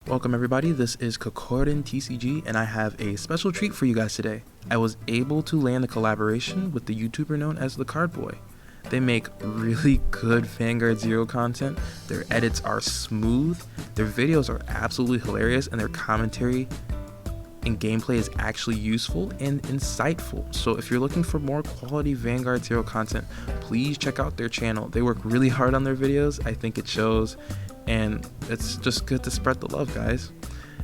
Welcome everybody, this is KokorinTCG and I have a special treat for you guys today. I was able to land a collaboration with the YouTuber known as the Card Boy. They make really good Vanguard Zero content, their edits are smooth, their videos are absolutely hilarious, and their commentary and gameplay is actually useful and insightful. So if you're looking for more quality Vanguard Zero content, please check out their channel. They work really hard on their videos, I think it shows, and it's just good to spread the love, guys.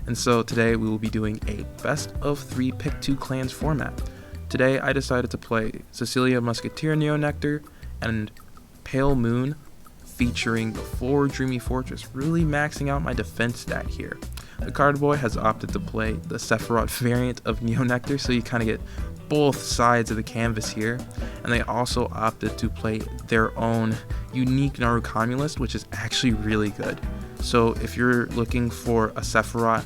And so today we will be doing a best of 3 pick 2 clans format. Today I decided to play Cecilia Musketeer Neonectar and Pale Moon featuring the 4 Dreamy Fortress, really maxing out my defense stat here. The Card Boy has opted to play the Sephiroth variant of Neonectar, so you kind of get both sides of the canvas here, and they also opted to play their own unique Narukami list, which is actually really good. So if you're looking for a Sephiroth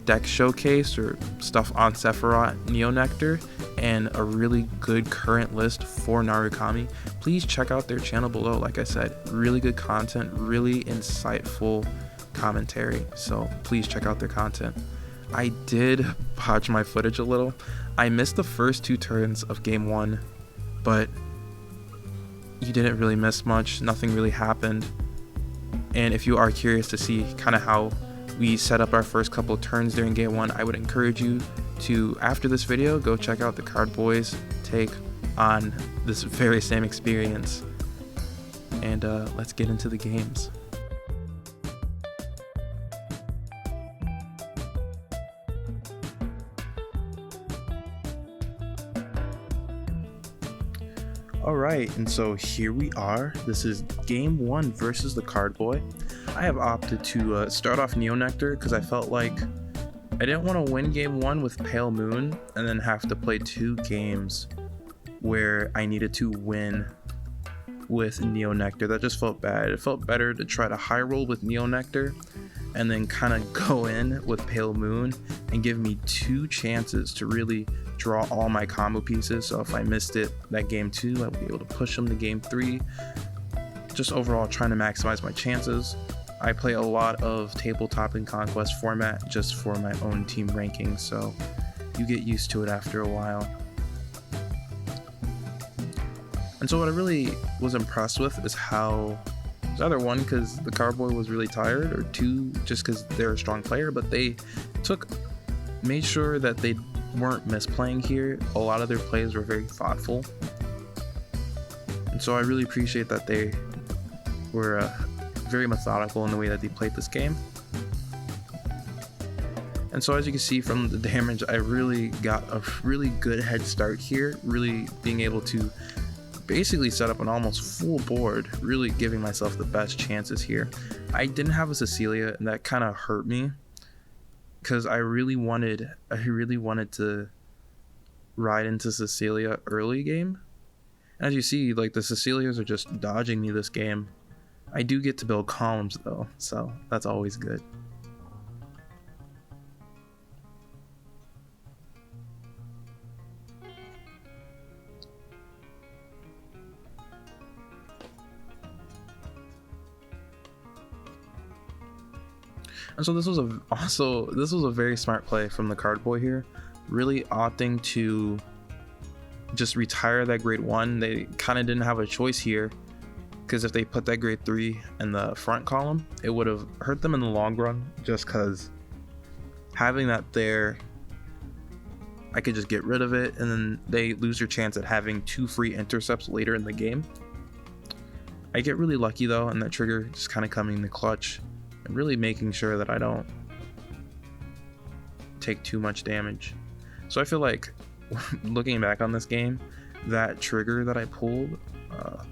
deck showcase or stuff on Sephiroth Neonectar and a really good current list for Narukami, please check out their channel below. Like I said, really good content, really insightful commentary, so please check out their content. I did botch my footage a little. I missed the first 2 turns of game 1, but you didn't really miss much, nothing really happened. And if you are curious to see kind of how we set up our first couple of turns during game 1, I would encourage you to, after this video, go check out the Card Boy's take on this very same experience. And let's get into the games. Alright, and so here we are. This is game 1 versus the Card Boy. I have opted to start off Neonectar because I felt like I didn't want to win game 1 with Pale Moon and then have to play 2 games where I needed to win with Neonectar. That just felt bad. It felt better to try to high roll with Neonectar and then kind of go in with Pale Moon and give me 2 chances to really draw all my combo pieces. So if I missed it that game 2, I would be able to push them to game 3. Just overall trying to maximize my chances. I play a lot of tabletop and conquest format just for my own team ranking, so you get used to it after a while. And so what I really was impressed with is how, it's either 1 because the Card Boy was really tired, or 2 just because they're a strong player, but they made sure that they weren't misplaying here. A lot of their plays were very thoughtful, and so I really appreciate that they were very methodical in the way that they played this game. And so as you can see from the damage, I really got a really good head start here, really being able to basically set up an almost full board, really giving myself the best chances here. I didn't have a Cecilia, and that kind of hurt me because I really wanted to ride into Cecilia early game. As you see, like, the Cecilias are just dodging me this game. I do get to build columns though, so that's always good. And so this was a very smart play from the Card Boy here, really opting to just retire that grade 1. They kind of didn't have a choice here, because if they put that grade 3 in the front column, it would have hurt them in the long run, just because having that there, I could just get rid of it, and then they lose their chance at having 2 free intercepts later in the game. I get really lucky though, and that trigger just kind of coming in the clutch and really making sure that I don't take too much damage. So I feel like, looking back on this game, that trigger that I pulled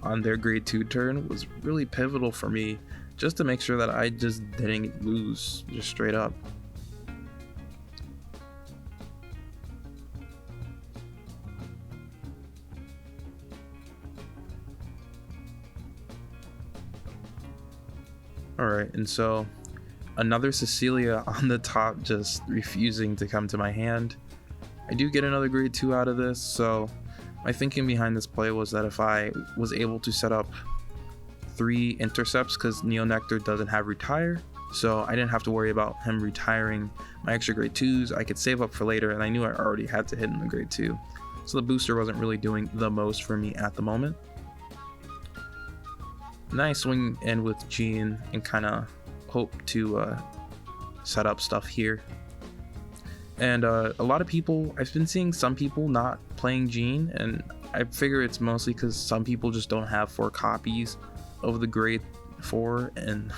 on their grade 2 turn was really pivotal for me, just to make sure that I just didn't lose, just straight up. Alright, and so another Cecilia on the top just refusing to come to my hand. I do get another grade 2 out of this, so my thinking behind this play was that if I was able to set up 3 intercepts, because Neonectar doesn't have retire, so I didn't have to worry about him retiring my extra grade 2s. I could save up for later, and I knew I already had to hit in the grade 2, so the booster wasn't really doing the most for me at the moment. And then I swing in with Gene and kind of hope to set up stuff here. And a lot of people, I've been seeing some people not playing Gene, and I figure it's mostly because some people just don't have 4 copies of the grade 4, and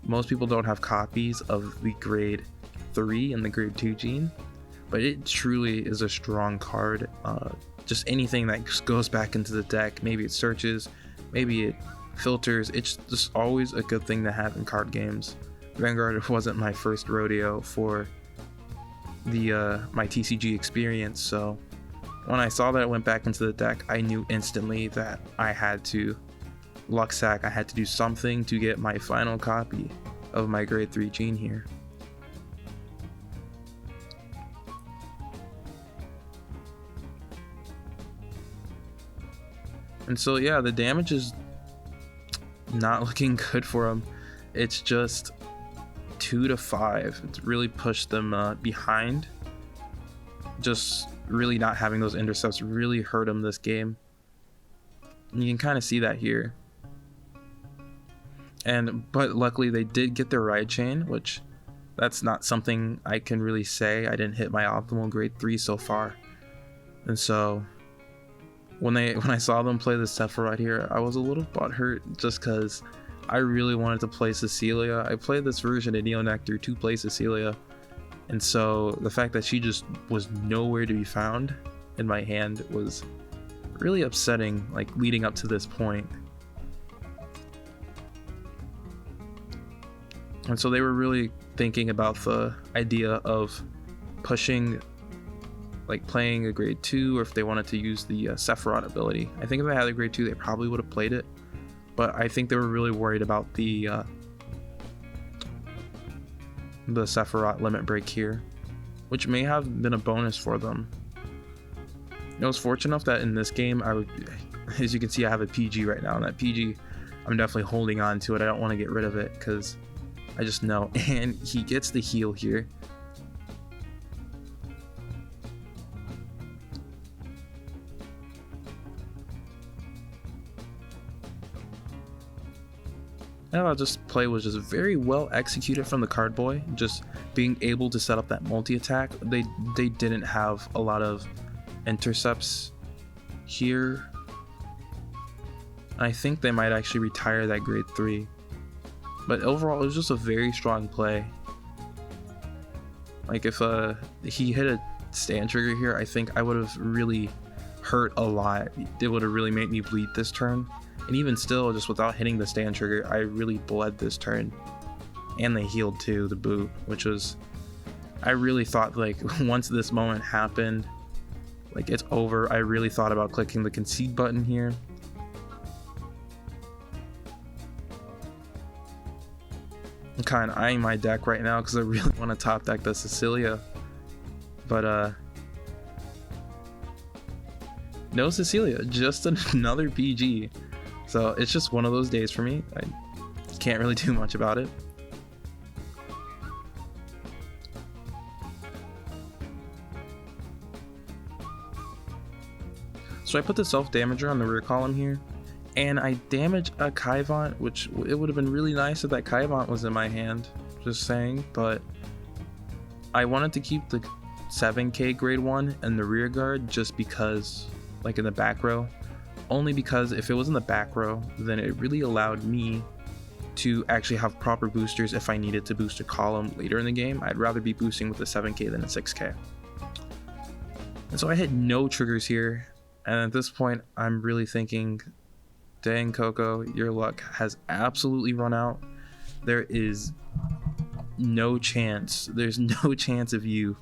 most people don't have copies of the grade 3 and the grade 2 Gene. But it truly is a strong card. Just anything that just goes back into the deck, maybe it searches, maybe it filters, it's just always a good thing to have in card games. Vanguard wasn't my first rodeo for the my TCG experience, so when I saw that it went back into the deck, I knew instantly that I had to luck sack. I had to do something to get my final copy of my grade 3 Gene here. And so yeah, the damage is not looking good for him. It's just 2 to 5. It's really pushed them behind. Just really not having those intercepts really hurt him this game. And you can kind of see that here. But luckily they did get their ride chain, which that's not something I can really say. I didn't hit my optimal grade 3 so far. And so when I saw them play the Sephiroth here, I was a little butthurt just because I really wanted to play Cecilia. I played this version of Neonectar to play Cecilia, and so the fact that she just was nowhere to be found in my hand was really upsetting, like leading up to this point. And so they were really thinking about the idea of pushing, like playing a grade 2, or if they wanted to use the Sephiroth ability. I think if they had a grade 2, they probably would have played it, but I think they were really worried about the Sephiroth limit break here, which may have been a bonus for them. I was fortunate enough that in this game, as you can see, I have a PG right now, and that PG, I'm definitely holding on to it. I don't want to get rid of it because I just know. And he gets the heal here. And this play was just very well executed from the card boy, just being able to set up that multi-attack. They didn't have a lot of intercepts here. I think they might actually retire that grade 3. But overall, it was just a very strong play. Like if he hit a stand trigger here, I think I would have really hurt a lot. It would have really made me bleed this turn. And even still, just without hitting the stand trigger, I really bled this turn. And they healed too, the boot, which was, I really thought, like, once this moment happened, like, it's over. I really thought about clicking the concede button here. I'm kind of eyeing my deck right now because I really want to top deck the Cecilia. But, no Cecilia, just another PG. So it's just one of those days for me. I can't really do much about it. So I put the self-damager on the rear column here, and I damage a Kaivant, which it would have been really nice if that Kaivant was in my hand, just saying, but I wanted to keep the 7k grade 1 and the rear guard just because, like in the back row. Only because if it was in the back row, then it really allowed me to actually have proper boosters if I needed to boost a column later in the game. I'd rather be boosting with a 7k than a 6k. And so I hit no triggers here, and at this point I'm really thinking, dang Coco, your luck has absolutely run out. There is no chance, there's no chance of you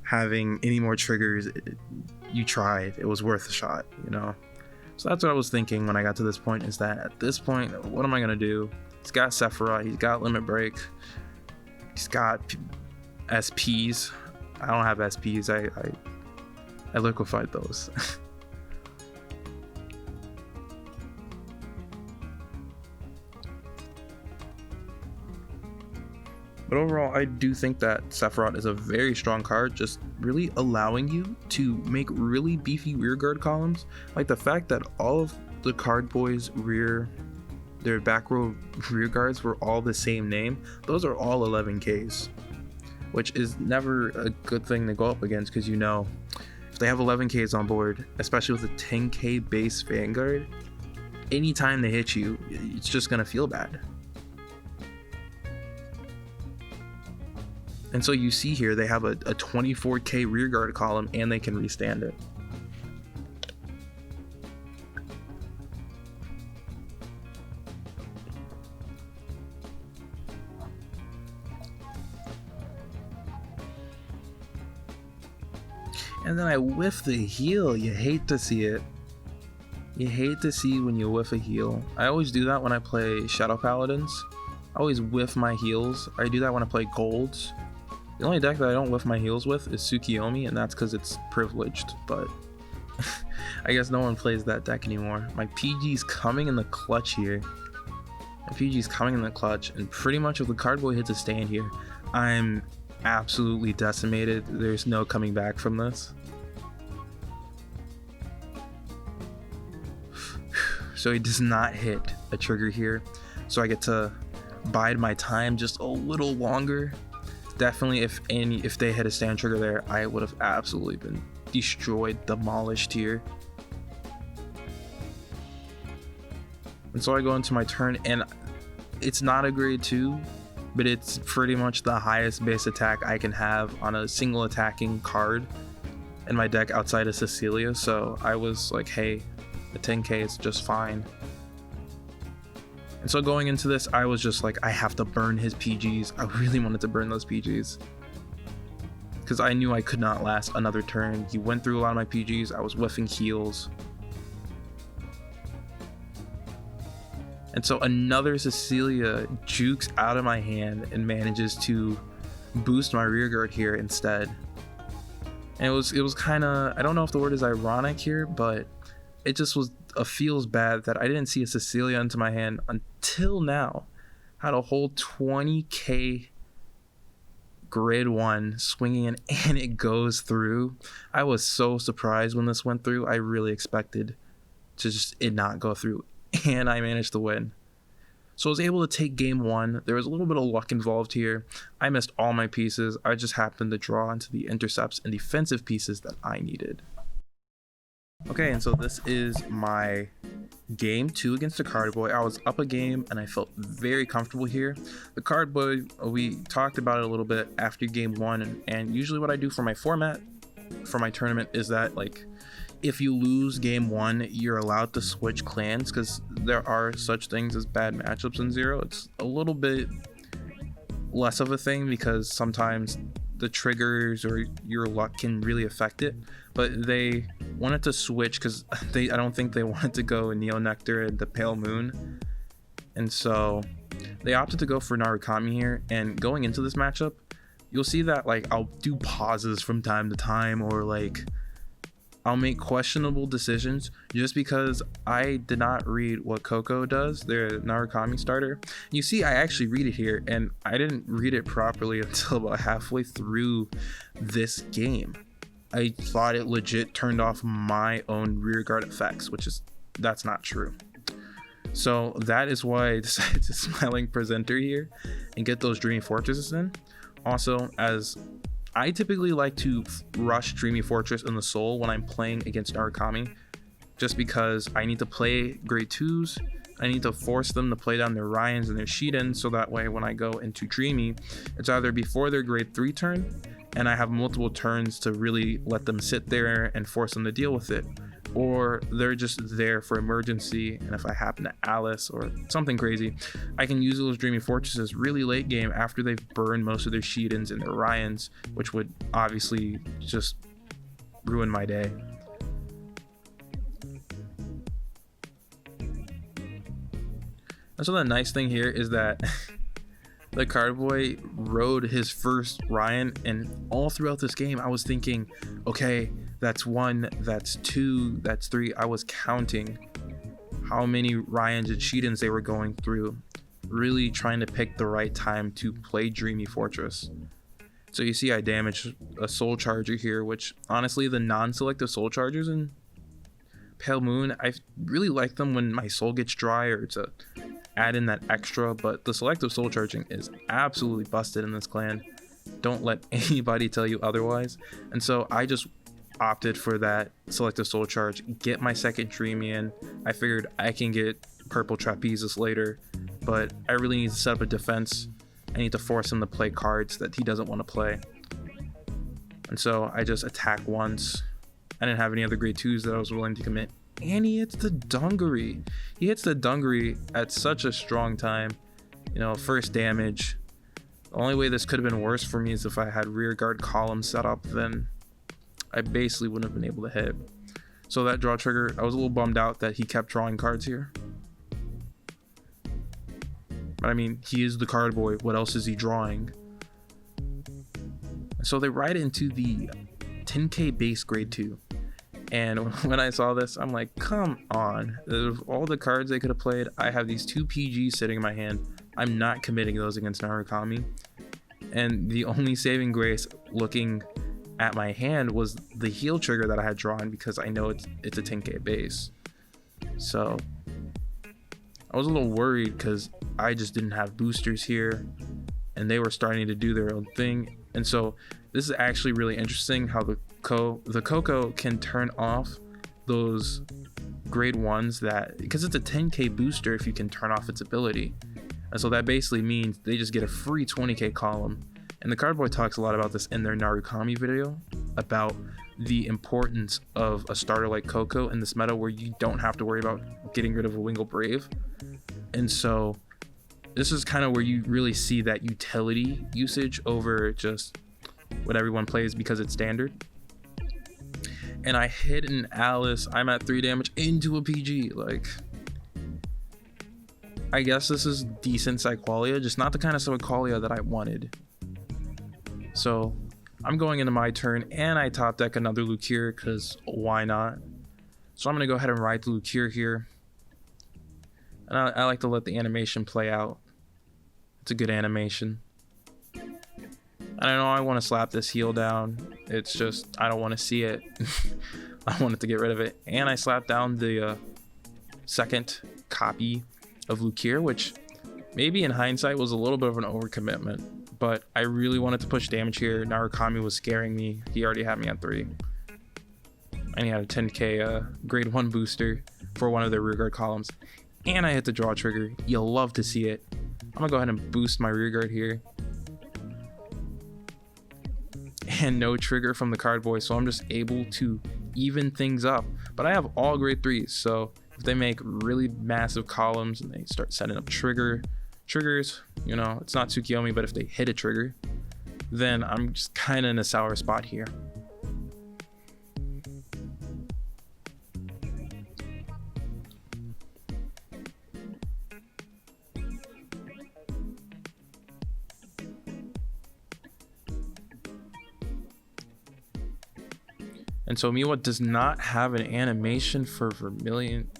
having any more triggers. You tried, it was worth a shot, you know? So that's what I was thinking when I got to this point, is that at this point, what am I going to do? He's got Sephiroth, he's got Limit Break, he's got SPs. I don't have SPs, I liquefied those. But overall, I do think that Sephiroth is a very strong card, just really allowing you to make really beefy rearguard columns. Like the fact that all of the card boys their back row rearguards were all the same name. Those are all 11Ks, which is never a good thing to go up against, because you know, if they have 11Ks on board, especially with a 10K base Vanguard, anytime they hit you, it's just gonna feel bad. And so you see here, they have a 24K rearguard column and they can restand it. And then I whiff the heal. You hate to see it. You hate to see when you whiff a heal. I always do that when I play Shadow Paladins. I always whiff my heals. I do that when I play Golds. The only deck that I don't whiff my heals with is Tsukiyomi, and that's because it's privileged, but I guess no one plays that deck anymore. My PG's coming in the clutch here. My PG's coming in the clutch, and pretty much if the card boy hits a stand here, I'm absolutely decimated. There's no coming back from this. So he does not hit a trigger here, so I get to bide my time just a little longer. Definitely, if they hit a stand trigger there, I would have absolutely been destroyed, demolished here. And so I go into my turn, and it's not a grade 2, but it's pretty much the highest base attack I can have on a single attacking card in my deck outside of Cecilia. So I was like, hey, a 10K is just fine. And so going into this, I was just like, I have to burn his PGs. I really wanted to burn those PGs, because I knew I could not last another turn. He went through a lot of my PGs. I was whiffing heals. And so another Cecilia jukes out of my hand and manages to boost my rearguard here instead. And it was kind of, I don't know if the word is ironic here, but it just was feels bad that I didn't see a Cecilia into my hand until now. Had a whole 20K grid 1 swinging in, and it goes through. I was so surprised when this went through. I really expected to just it not go through, and I managed to win. So I was able to take game 1. There was a little bit of luck involved here. I missed all my pieces. I just happened to draw into the intercepts and defensive pieces that I needed. Okay, and so this is my game 2 against the card boy. I was up a game and I felt very comfortable here. The card boy, we talked about it a little bit after game 1, and usually what I do for my format for my tournament is that, like, if you lose game 1, you're allowed to switch clans, because there are such things as bad matchups in Zero. It's a little bit less of a thing because sometimes the triggers or your luck can really affect it, but they wanted to switch because I don't think they wanted to go Neo Nectar and the Pale Moon, and so they opted to go for Narukami here. And going into this matchup, you'll see that, like, I'll do pauses from time to time, or like I'll make questionable decisions just because I did not read what Coco does, their Narukami starter. You see, I actually read it here, and I didn't read it properly until about halfway through this game. I thought it legit turned off my own rearguard effects, that's not true. So that is why I decided to Smiling Presenter here and get those Dreamy Fortresses in. Also, as I typically like to rush Dreamy Fortress in the Soul when I'm playing against Narukami, just because I need to play grade 2s. I need to force them to play down their Ryans and their Shiden, so that way when I go into Dreamy, it's either before their grade 3 turn, and I have multiple turns to really let them sit there and force them to deal with it, or they're just there for emergency, and if I happen to Alice or something crazy, I can use those Dreamy Fortresses really late game after they've burned most of their Shidens and their Ryans, which would obviously just ruin my day. And so the nice thing here is that the card boy rode his first Ryan, and all throughout this game I was thinking, okay, that's 1, that's 2, that's 3. I was counting how many Ryans and Shidens they were going through. really trying to pick the right time to play Dreamy Fortress. So you see I damaged a Soul Charger here, which honestly the non-selective Soul Chargers in Pale Moon, I really like them when my soul gets dry or to add in that extra, but the selective soul charging is absolutely busted in this clan. Don't let anybody tell you otherwise. And so I just opted for that selective soul charge, get my second Dreamy in. I figured I can get purple Trapezes later, but I really need to set up a defense. I need to force him to play cards that he doesn't want to play. And so I just attack once. I didn't have any other grade 2s that I was willing to commit. And he hits the Dungaree. He hits the Dungaree at such a strong time. You know, first damage. The only way this could have been worse for me is if I had rear guard column set up, then I basically wouldn't have been able to hit. So that draw trigger, I was a little bummed out that he kept drawing cards here. But I mean, he is the card boy. What else is he drawing? So they ride into the 10k base grade 2. And when I saw this, I'm like, come on. Of all the cards they could have played, I have these 2 PGs sitting in my hand. I'm not committing those against Narukami. And the only saving grace looking at my hand was the heal trigger that I had drawn, because I know it's a 10k base. So I was a little worried because I just didn't have boosters here and they were starting to do their own thing. And so this is actually really interesting how the Koko can turn off those grade 1s that, because it's a 10k booster if you can turn off its ability. And so that basically means they just get a free 20k column. And the Cardboy talks a lot about this in their Narukami video, about the importance of a starter like Koko in this meta where you don't have to worry about getting rid of a Wingle Brave. And so this is kind of where you really see that utility usage over just what everyone plays because it's standard. And I hit an Alice. I'm at 3 damage into a PG. Like, I guess this is decent Psyqualia, just not the kind of Psyqualia that I wanted. So I'm going into my turn and I top deck another Lukier because why not? So I'm going to go ahead and ride the Lukier here. And I like to let the animation play out. It's a good animation. And I know I want to slap this heal down. It's just, I don't want to see it. I wanted to get rid of it. And I slapped down the second copy of Lukier, which maybe in hindsight was a little bit of an overcommitment. But I really wanted to push damage here. Narukami was scaring me. He already had me at 3. And he had a 10k grade 1 booster for one of their rearguard columns. And I hit the draw trigger. You'll love to see it. I'm going to go ahead and boost my rearguard here. And no trigger from the card boy, so I'm just able to even things up. But I have all grade 3s, so if they make really massive columns and they start setting up triggers, you know, it's not Tsukiyomi, but if they hit a trigger, then I'm just kind of in a sour spot here. And so Miwa does not have an animation for Vermilion,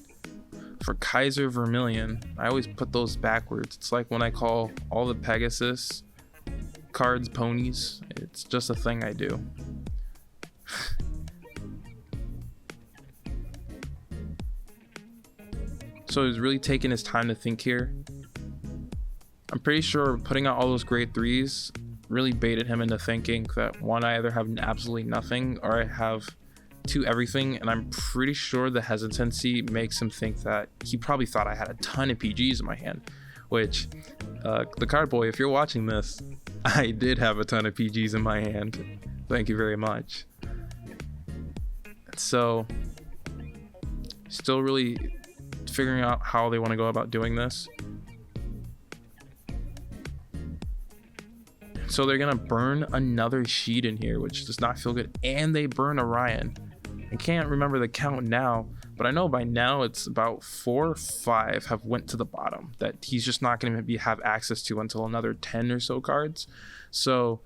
for Kaiser Vermilion. I always put those backwards. It's like when I call all the Pegasus cards ponies. It's just a thing I do. So he's really taking his time to think here. I'm pretty sure putting out all those grade 3s really baited him into thinking that, one, I either have absolutely nothing or I have 2 everything, and I'm pretty sure the hesitancy makes him think that he probably thought I had a ton of PGs in my hand, which the card boy, if you're watching this, I did have a ton of PGs in my hand. Thank you very much. So still really figuring out how they want to go about doing this. So they're gonna burn another sheet in here, which does not feel good, and they burn Orion. I can't remember the count now, but I know by now it's about 4 or 5 have went to the bottom that he's just not going to have access to until another 10 or so cards. So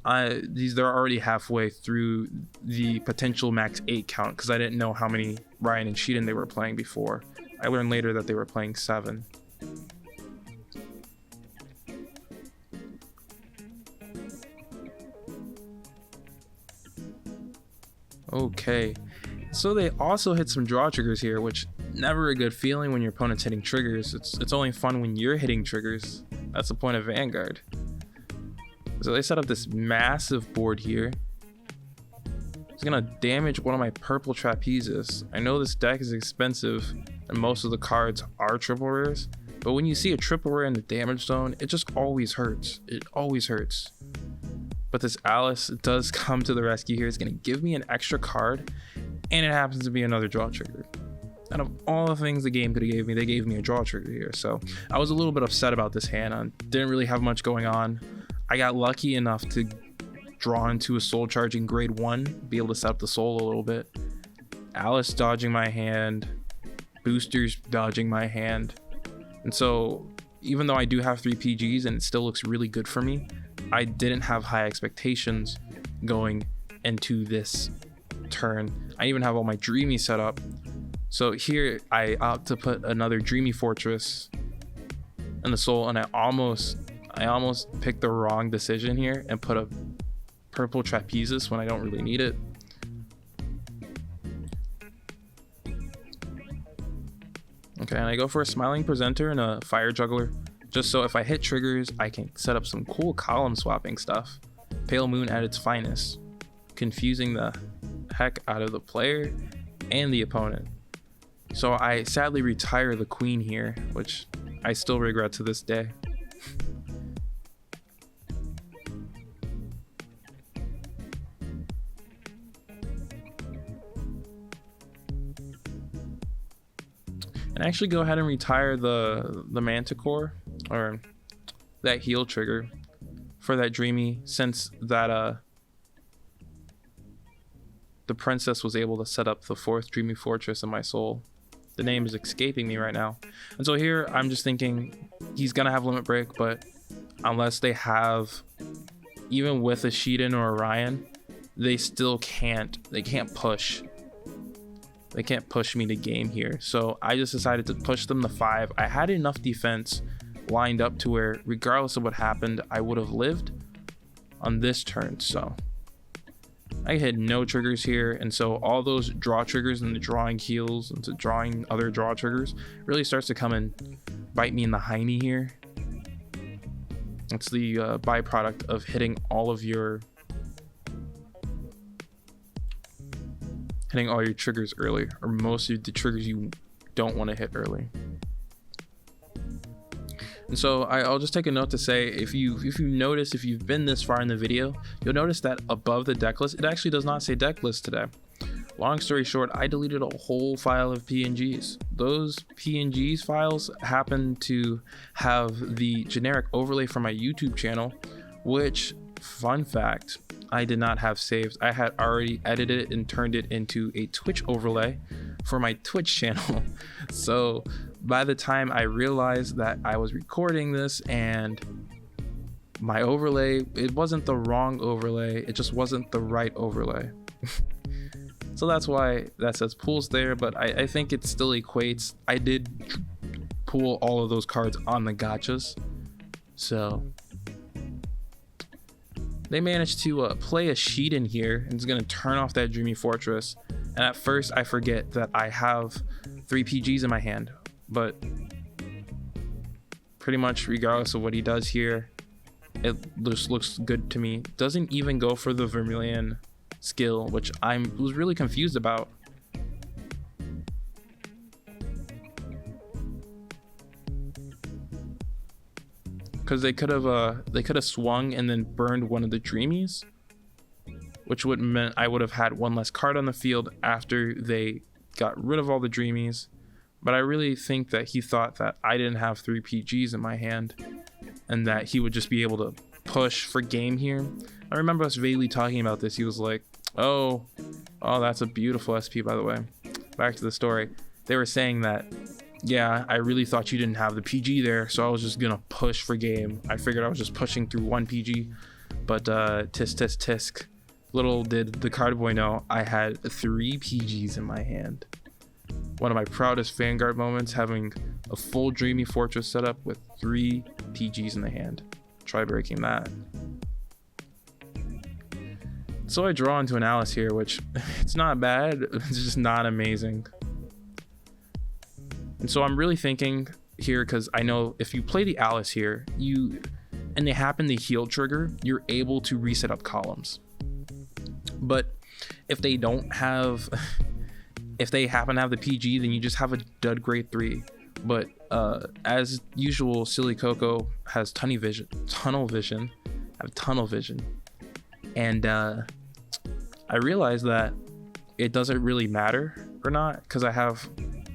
they're already halfway through the potential max 8 count, because I didn't know how many Ryan and Sheetan they were playing before. I learned later that they were playing 7. Okay, so they also hit some draw triggers here, which never a good feeling when your opponent's hitting triggers. It's only fun when you're hitting triggers. That's the point of Vanguard. So they set up this massive board here. It's gonna damage one of my purple trapezes. I know this deck is expensive and most of the cards are triple rares, but when you see a triple rare in the damage zone, it just always hurts. It always hurts. But this Alice does come to the rescue here. It's gonna give me an extra card, and it happens to be another draw trigger. Out of all the things the game could have gave me, they gave me a draw trigger here. So I was a little bit upset about this hand. I didn't really have much going on. I got lucky enough to draw into a soul charging grade 1, be able to set up the soul a little bit. Alice dodging my hand, boosters dodging my hand. And so even though I do have 3 PGs and it still looks really good for me, I didn't have high expectations going into this turn. I even have all my Dreamy set up. So here I opt to put another Dreamy Fortress in the soul, and I almost picked the wrong decision here and put a purple trapezes when I don't really need it. Okay, and I go for a Smiling Presenter and a Fire Juggler, just so if I hit triggers, I can set up some cool column swapping stuff. Pale Moon at its finest, confusing the heck out of the player and the opponent. So I sadly retire the Queen here, which I still regret to this day. And actually go ahead and retire the Manticore, or that heal trigger for that Dreamy, since that the princess was able to set up the 4th Dreamy Fortress in my soul. The name is escaping me right now. And so here I'm just thinking he's gonna have limit break, but unless they have, even with a Sheedan or Orion, they can't push. They can't push me to game here. So I just decided to push them to 5. I had enough defense lined up to where regardless of what happened, I would have lived on this turn. So I hit no triggers here, and so all those draw triggers and the drawing heals into drawing other draw triggers really starts to come and bite me in the hiney here. It's the byproduct of hitting all your triggers early, or most of the triggers you don't want to hit early. And so I'll just take a note to say, if you notice, if you've been this far in the video, you'll notice that above the deck list, it actually does not say deck list today. Long story short, I deleted a whole file of PNGs. Those PNGs files happen to have the generic overlay from my YouTube channel, which, fun fact, I did not have saved. I had already edited it and turned it into a Twitch overlay for my Twitch channel. So by the time I realized that I was recording this and my overlay, it wasn't the wrong overlay, it just wasn't the right overlay. So that's why that says pools there, but I think it still equates. I did pool all of those cards on the gachas. So they managed to play a sheet in here, and it's going to turn off that Dreamy Fortress. And at first I forget that I have 3 PGs in my hand, but pretty much regardless of what he does here, it just looks good to me. Doesn't even go for the Vermilion skill, which I was really confused about. Because they could have swung and then burned one of the Dreamies, which would have meant I would have had one less card on the field after they got rid of all the Dreamies. But I really think that he thought that I didn't have 3 PGs in my hand and that he would just be able to push for game here. I remember us vaguely talking about this. He was like, oh, that's a beautiful SP, by the way. Back to the story. They were saying that, yeah, I really thought you didn't have the PG there, so I was just gonna push for game. I figured I was just pushing through 1 PG, but tisk. Little did the card boy know I had 3 PGs in my hand. One of my proudest Vanguard moments, having a full Dreamy Fortress setup with 3 PGs in the hand. Try breaking that. So I draw into an Alice here, which it's not bad, it's just not amazing. And so I'm really thinking here, because I know if you play the Alice here, and they happen to heal trigger, you're able to reset up columns. But if they don't have, if they happen to have the PG, then you just have a dud grade 3. But as usual, Silly Coco has tunnel vision, and I realized that it doesn't really matter or not, because I have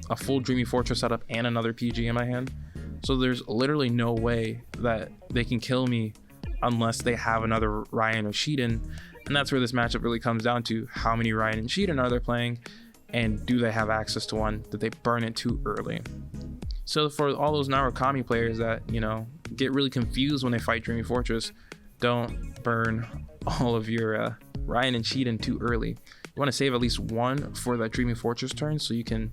a full Dreamy Fortress setup and another PG in my hand. So there's literally no way that they can kill me unless they have another Ryan or Sheedan. And that's where this matchup really comes down to: how many Ryan and Sheedan are they playing, and do they have access to one? Did they burn it too early? So for all those Narukami players that, you know, get really confused when they fight Dreamy Fortress, don't burn all of your Ryan and Sheedan too early. You want to save at least one for that Dreamy Fortress turn, so you can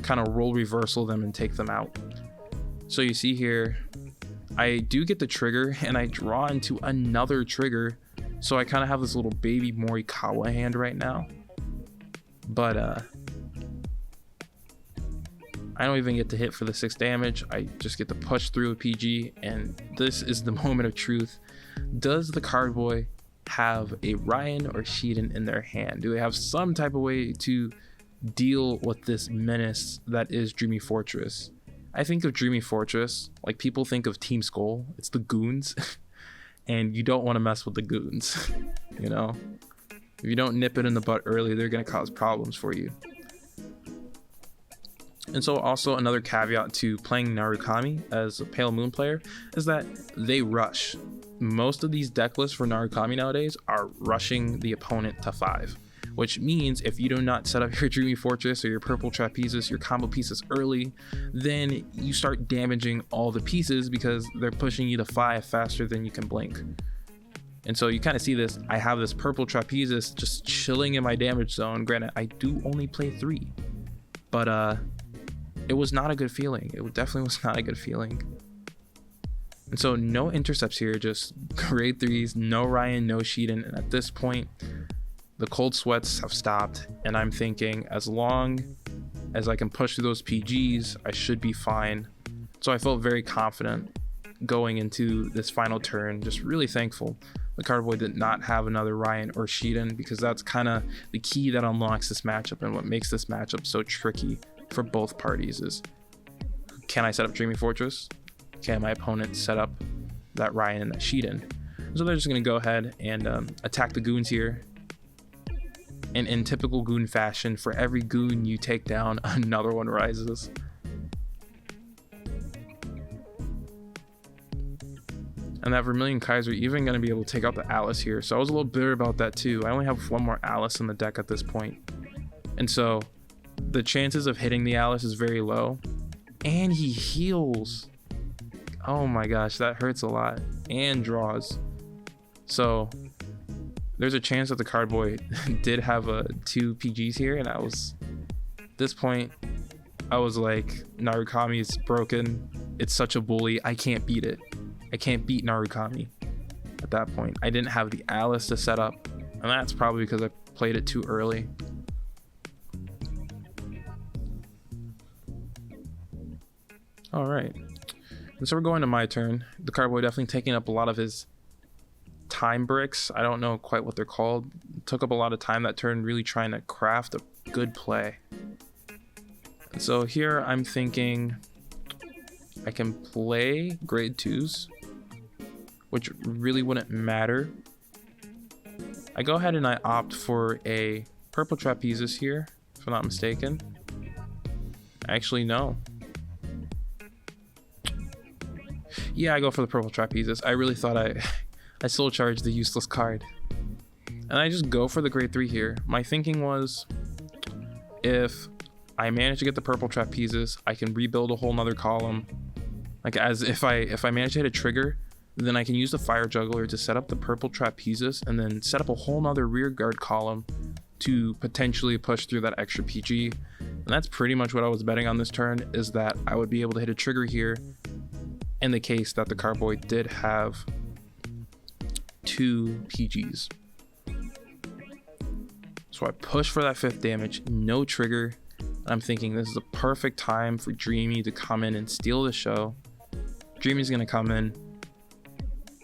kind of roll reversal them and take them out. So you see here, I do get the trigger, and I draw into another trigger. So I kind of have this little baby Morikawa hand right now. But I don't even get to hit for the 6 damage. I just get to push through a PG, and this is the moment of truth. Does the card boy have a Ryan or Sheedan in their hand? Do they have some type of way to deal with this menace that is Dreamy Fortress? I think of Dreamy Fortress like people think of Team Skull. It's the goons. And you don't want to mess with the goons. You know, if you don't nip it in the butt early, they're going to cause problems for you. And so also another caveat to playing Narukami as a Pale Moon player is that they rush. Most of these deck lists for Narukami nowadays are rushing the opponent to 5, which means if you do not set up your Dreamy Fortress or your Purple Trapezes, your combo pieces early, then you start damaging all the pieces because they're pushing you to 5 faster than you can blink. And so you kind of see this. I have this Purple Trapezes just chilling in my damage zone. Granted, I do only play 3, but it was not a good feeling. It definitely was not a good feeling. And so no intercepts here, just grade 3s, no Ryan, no Sheedan. And at this point, the cold sweats have stopped, and I'm thinking as long as I can push through those PGs, I should be fine. So I felt very confident going into this final turn, just really thankful the card boy did not have another Ryan or Sheedan, because that's kind of the key that unlocks this matchup, and what makes this matchup so tricky for both parties is, can I set up Dreamy Fortress? Can my opponent set up that Ryan and that Sheedan? So they're just going to go ahead and attack the goons here. And in typical goon fashion, for every goon you take down, another one rises. And that Vermilion Kaiser even going to be able to take out the Alice here. So I was a little bitter about that too. I only have one more Alice in the deck at this point. And so the chances of hitting the Alice is very low. And he heals. Oh my gosh, that hurts a lot. And draws. So there's a chance that the card boy did have 2 PGs here, and at this point, I was like, Narukami is broken. It's such a bully. I can't beat it. I can't beat Narukami at that point. I didn't have the Alice to set up, and that's probably because I played it too early. All right. And so we're going to my turn. The card boy definitely taking up a lot of his time bricks. I don't know quite what they're called. It took up a lot of time that turn, really trying to craft a good play. And so here I'm thinking I can play grade 2s, which really wouldn't matter. I go ahead and I opt for a Purple Trapezes here, if I'm not mistaken. Actually, no. Yeah, I go for the Purple Trapezes. I really thought I soul charged the useless card. And I just go for the grade 3 here. My thinking was, if I manage to get the Purple Trapezes, I can rebuild a whole nother column. Like, as if I manage to hit a trigger, then I can use the Fire Juggler to set up the Purple Trapezes and then set up a whole nother rear guard column to potentially push through that extra PG. And that's pretty much what I was betting on this turn, is that I would be able to hit a trigger here in the case that the card boy did have 2 PGs. So I push for that 5th damage, no trigger. I'm thinking this is a perfect time for Dreamy to come in and steal the show. Dreamy's gonna come in,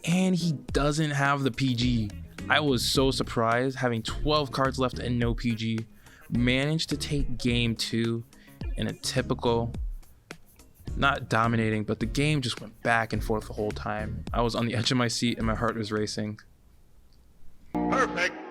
and he doesn't have the PG. I was so surprised, having 12 cards left and no PG. Managed to take game 2 in a typical, not dominating, but the game just went back and forth the whole time. I was on the edge of my seat and my heart was racing. Perfect.